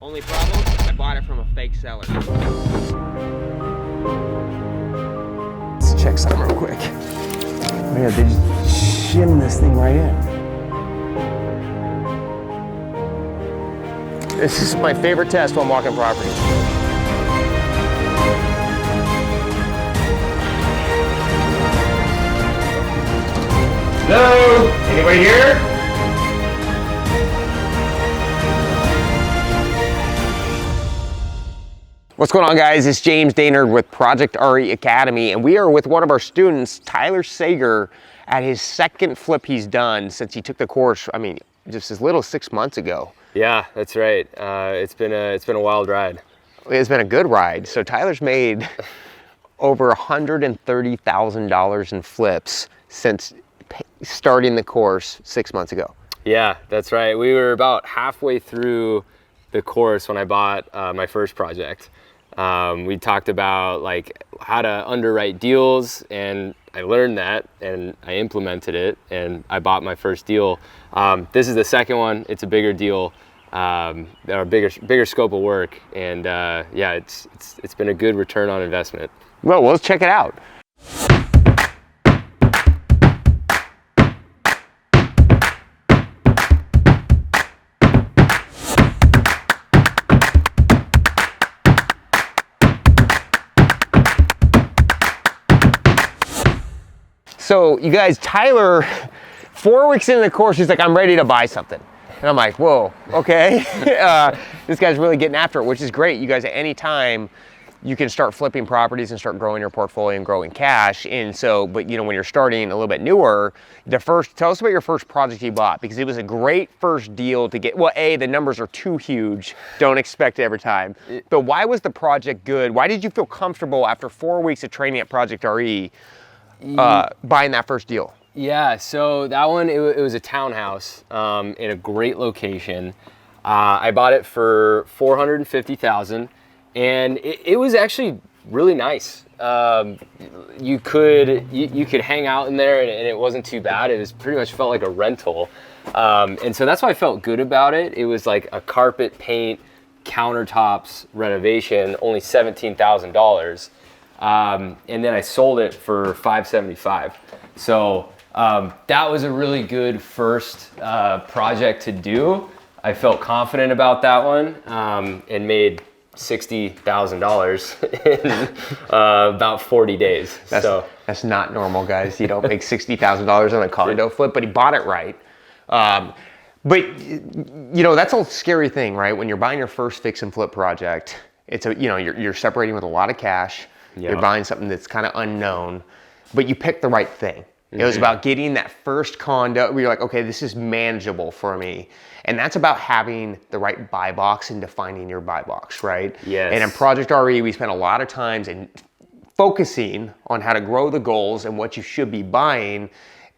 Only problem, I bought it from a fake seller. Let's check something real quick. Oh yeah, they just shim this thing right in. This is my favorite test while I'm walking property. Hello? Anybody here? What's going on, guys? It's James Dainard with ProjectRE Academy, and we are with one of our students, Tyler Sager, at his second flip he's done since he took the course, I mean, just as little as 6 months ago. Yeah, that's right. It's been a wild ride. It's been a good ride. So Tyler's made over $130,000 in flips since starting the course 6 months ago. Yeah, that's right. We were about halfway through the course when I bought my first project. We talked about like how to underwrite deals, and I learned that and I implemented it, and I bought my first deal. This is the second one. It's a bigger deal, a bigger scope of work, and yeah, it's been a good return on investment. Well, let's check it out. So you guys, Tyler, 4 weeks into the course, he's like, I'm ready to buy something. And I'm like, whoa, okay. This guy's really getting after it, which is great. You guys, at any time, you can start flipping properties and start growing your portfolio and growing cash. And so, but you know, when you're starting a little bit newer, tell us about your first project you bought, because it was a great first deal to get. Well, A, the numbers are too huge. Don't expect it every time. But why was the project good? Why did you feel comfortable after 4 weeks of training at ProjectRE buying that first deal? Yeah, so that one, it was a townhouse in a great location. I bought it for $450,000, and it was actually really nice. You could hang out in there, and it wasn't too bad. It was pretty much felt like a rental, and so that's why I felt good about it. It was like a carpet, paint, countertops renovation, only $17,000. And then I sold it for $575. So that was a really good first project to do. I felt confident about that one, and made $60,000 in about 40 days. That's not normal, guys. You don't make $60,000 on a condo flip, but he bought it right. But you know, that's a scary thing, right? When you're buying your first fix and flip project, you're separating with a lot of cash. Yeah. You're buying something that's kind of unknown, but you picked the right thing. Mm-hmm. It was about getting that first condo where you're like, okay, this is manageable for me. And that's about having the right buy box and defining your buy box, right? Yes. And in ProjectRE, we spent a lot of times in focusing on how to grow the goals and what you should be buying.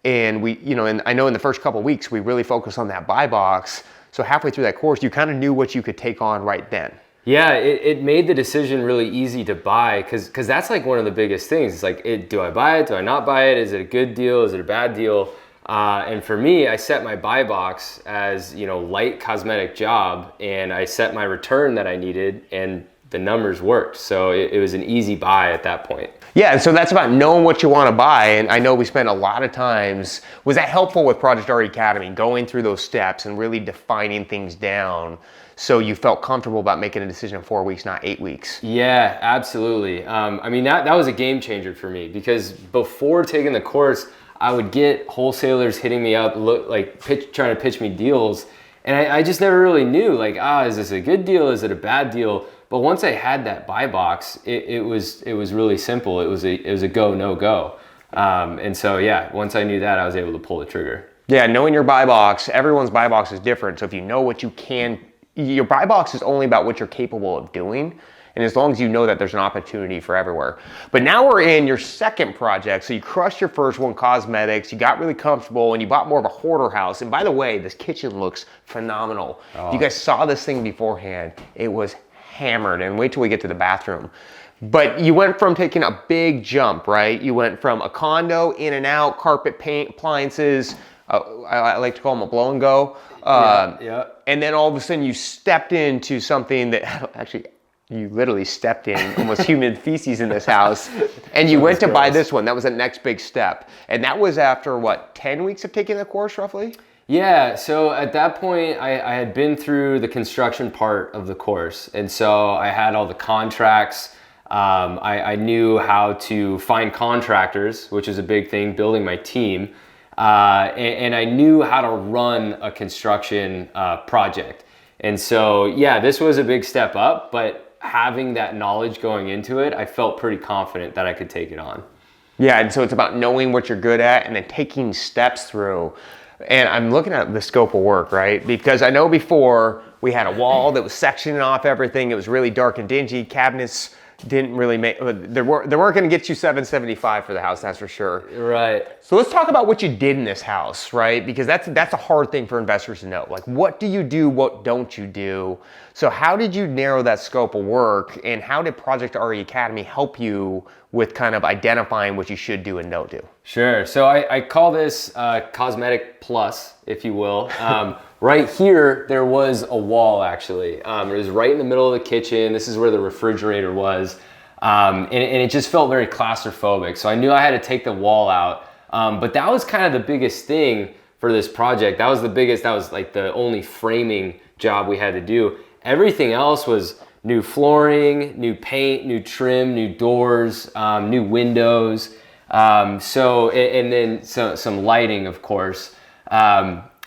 And and I know in the first couple of weeks, we really focused on that buy box. So halfway through that course, you kind of knew what you could take on right then. Yeah, it made the decision really easy to buy, because that's like one of the biggest things. It's like, do I buy it? Do I not buy it? Is it a good deal? Is it a bad deal? And for me, I set my buy box as, light cosmetic job, and I set my return that I needed, and the numbers worked. So it was an easy buy at that point. Yeah, and so that's about knowing what you want to buy. And I know we spent a lot of times, was that helpful with ProjectRE Academy, going through those steps and really defining things down so you felt comfortable about making a decision in 4 weeks, not 8 weeks? Yeah, absolutely. I mean, that was a game changer for me, because before taking the course, I would get wholesalers hitting me up, trying to pitch me deals. And I just never really knew, like, is this a good deal? Is it a bad deal? But once I had that buy box, it was really simple. It was a go, no go. And so, yeah, once I knew that, I was able to pull the trigger. Yeah, knowing your buy box, everyone's buy box is different. So if you know what you can, your buy box is only about what you're capable of doing. And as long as you know that, there's an opportunity for everywhere. But now we're in your second project. So you crushed your first one, cosmetics. You got really comfortable and you bought more of a hoarder house. And by the way, this kitchen looks phenomenal. Oh. You guys saw this thing beforehand. It was hammered. And wait till we get to the bathroom. But you went from taking a big jump, right? You went from a condo, in and out, carpet, paint, appliances, I like to call them a blow and go. Yeah. And then all of a sudden you stepped into something that actually you literally stepped in almost human feces in this house, and you went to buy this one. That was the next big step. And that was after what, 10 weeks of taking the course roughly? Yeah, so at that point, I had been through the construction part of the course. And so I had all the contracts. I knew how to find contractors, which is a big thing, building my team. And I knew how to run a construction project. And so, yeah, this was a big step up, but having that knowledge going into it, I felt pretty confident that I could take it on. Yeah, and so it's about knowing what you're good at and then taking steps through. And I'm looking at the scope of work, right? Because I know before we had a wall that was sectioning off everything. It was really dark and dingy. Cabinets didn't really make, they weren't going to get you $775 for the house, that's for sure. Right. So let's talk about what you did in this house, right? Because that's a hard thing for investors to know. Like, what do you do? What don't you do? So how did you narrow that scope of work, and how did ProjectRE Academy help you with kind of identifying what you should do and don't do? Sure. So I call this cosmetic plus, if you will. Right here, there was a wall actually. It was right in the middle of the kitchen. This is where the refrigerator was. And it just felt very claustrophobic. So I knew I had to take the wall out. But that was kind of the biggest thing for this project. That was like the only framing job we had to do. Everything else was new flooring, new paint, new trim, new doors, new windows. And then some lighting, of course.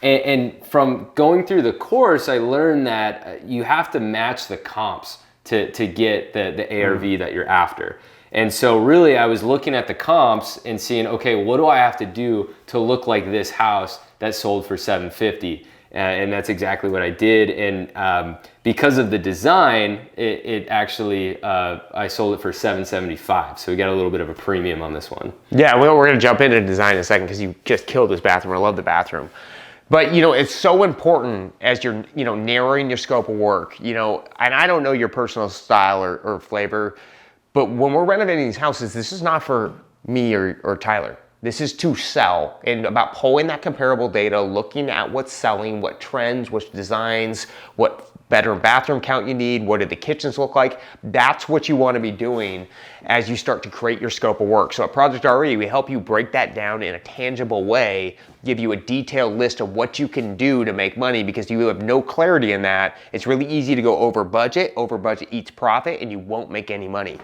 And from going through the course, I learned that you have to match the comps to get the ARV that you're after. And so really I was looking at the comps and seeing, okay, what do I have to do to look like this house that sold for $750? And that's exactly what I did. And because of the design, it actually, I sold it for $775. So we got a little bit of a premium on this one. Yeah, well, we're gonna jump into design in a second because you just killed this bathroom. I love the bathroom. But it's so important as you're, narrowing your scope of work, and I don't know your personal style or flavor, but when we're renovating these houses, this is not for me or Tyler. This is to sell, and about pulling that comparable data, looking at what's selling, what trends, what designs, what bedroom bathroom count you need, what do the kitchens look like. That's what you want to be doing as you start to create your scope of work. So at ProjectRE, we help you break that down in a tangible way, give you a detailed list of what you can do to make money, because you have no clarity in that. It's really easy to go over budget eats profit, and you won't make any money.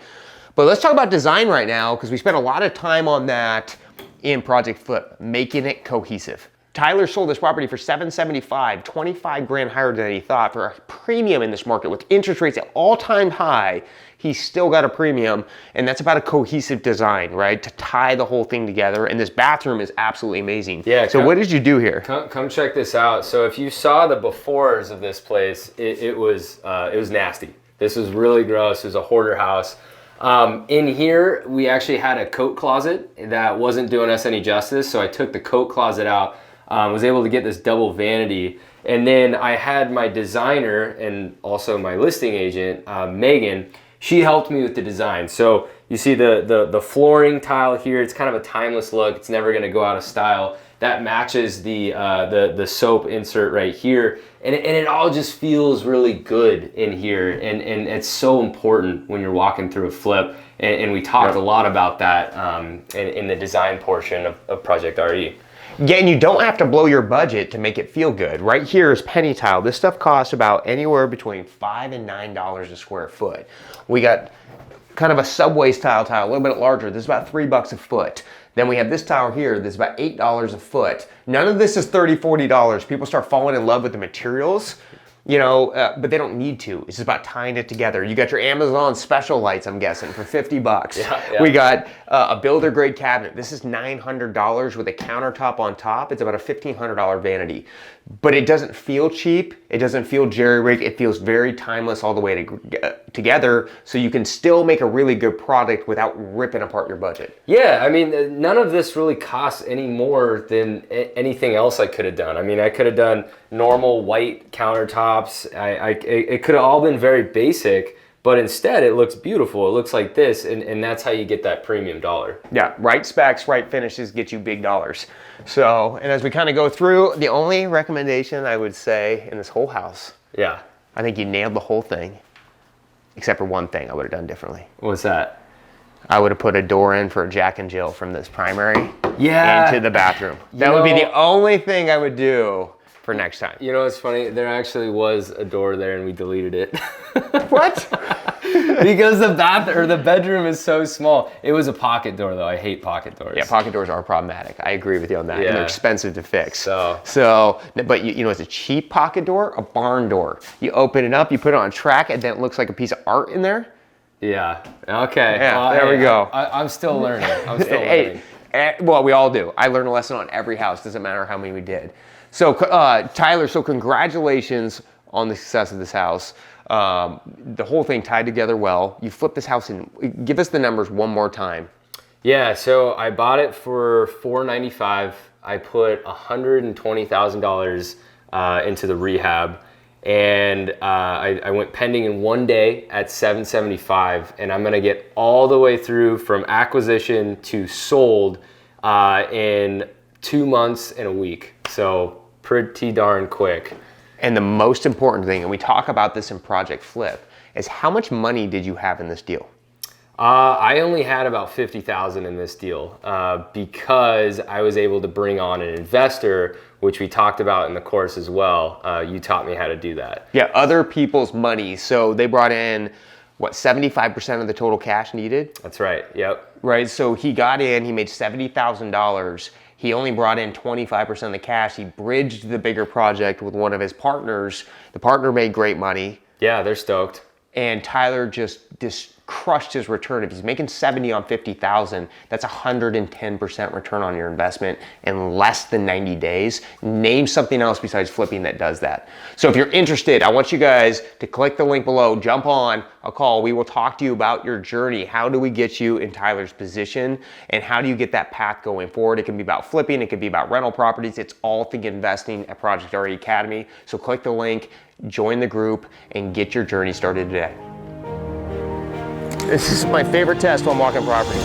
But let's talk about design right now, because we spent a lot of time on that in Project Flip, making it cohesive. Tyler sold this property for $775, 25 grand higher than he thought, for a premium in this market with interest rates at all-time high. He still got a premium, and that's about a cohesive design, right? To tie the whole thing together. And this bathroom is absolutely amazing. Yeah. So what did you do here? Come check this out. So if you saw the befores of this place, it was nasty. This was really gross. It was a hoarder house. In here, we actually had a coat closet that wasn't doing us any justice. So I took the coat closet out, was able to get this double vanity. And then I had my designer and also my listing agent, Megan, she helped me with the design. So you see the flooring tile here, it's kind of a timeless look. It's never gonna go out of style. That matches the soap insert right here. And it all just feels really good in here. And it's so important when you're walking through a flip. And we talked a lot about that in the design portion of ProjectRE. Yeah, and you don't have to blow your budget to make it feel good. Right here is penny tile. This stuff costs about anywhere between $5 and $9 a square foot. We got kind of a Subway style tile, a little bit larger. This is about $3 a foot. Then we have this tile here that's about $8 a foot. None of this is $30, $40. People start falling in love with the materials, but they don't need to. It's just about tying it together. You got your Amazon special lights, I'm guessing, for $50. Yeah. We got a builder grade cabinet. This is $900 with a countertop on top. It's about a $1,500 vanity. But it doesn't feel cheap. It doesn't feel jerry-rigged. It feels very timeless all the way together, so you can still make a really good product without ripping apart your budget. Yeah, I mean, none of this really costs any more than anything else I could have done. I mean, I could have done normal white countertops. It could have all been very basic, But instead, it looks beautiful. It looks like this, and that's how you get that premium dollar. Yeah, right specs, right finishes get you big dollars. So, and as we kind of go through, the only recommendation I would say in this whole house, Yeah. I think you nailed the whole thing, except for one thing I would have done differently. What's that? I would have put a door in for Jack and Jill from this primary into the bathroom. That would be the only thing I would do for next time. You know what's funny? There actually was a door there and we deleted it. What? Because the bedroom is so small. It was a pocket door though. I hate pocket doors. Yeah, pocket doors are problematic. I agree with you on that. Yeah. And they're expensive to fix. So, but you know, it's a cheap pocket door, a barn door. You open it up, you put it on a track, and then it looks like a piece of art in there. yeah. Okay. Yeah, there we go. I'm still learning. I'm still learning. Well, we all do. I learned a lesson on every house. Doesn't matter how many we did. So, Tyler, so congratulations on the success of this house. The whole thing tied together well. You flipped this house in. Give us the numbers one more time. Yeah, so I bought it for $495. I put $120,000 into the rehab, and I went pending in 1 day at $775, and I'm gonna get all the way through from acquisition to sold in 2 months and a week. So pretty darn quick. And the most important thing, and we talk about this in Project Flip, is how much money did you have in this deal? I only had about $50,000 in this deal because I was able to bring on an investor, which we talked about in the course as well. You taught me how to do that. Yeah, other people's money. So they brought in, what, 75% of the total cash needed? That's right, yep. Right, so he got in, he made $70,000. He only brought in 25% of the cash. He bridged the bigger project with one of his partners. The partner made great money. Yeah, they're stoked. And Tyler just crushed his return. If he's making 70 on 50,000, that's 110% return on your investment in less than 90 days. Name something else besides flipping that does that. So if you're interested, I want you guys to click the link below, jump on a call. We will talk to you about your journey. How do we get you in Tyler's position, and how do you get that path going forward? It can be about flipping, it could be about rental properties. It's all thing investing at ProjectRE Academy. So click the link, join the group, and get your journey started today. This is my favorite test while I'm walking property.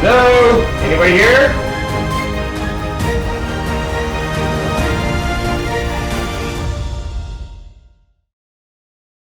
Hello? Anybody here?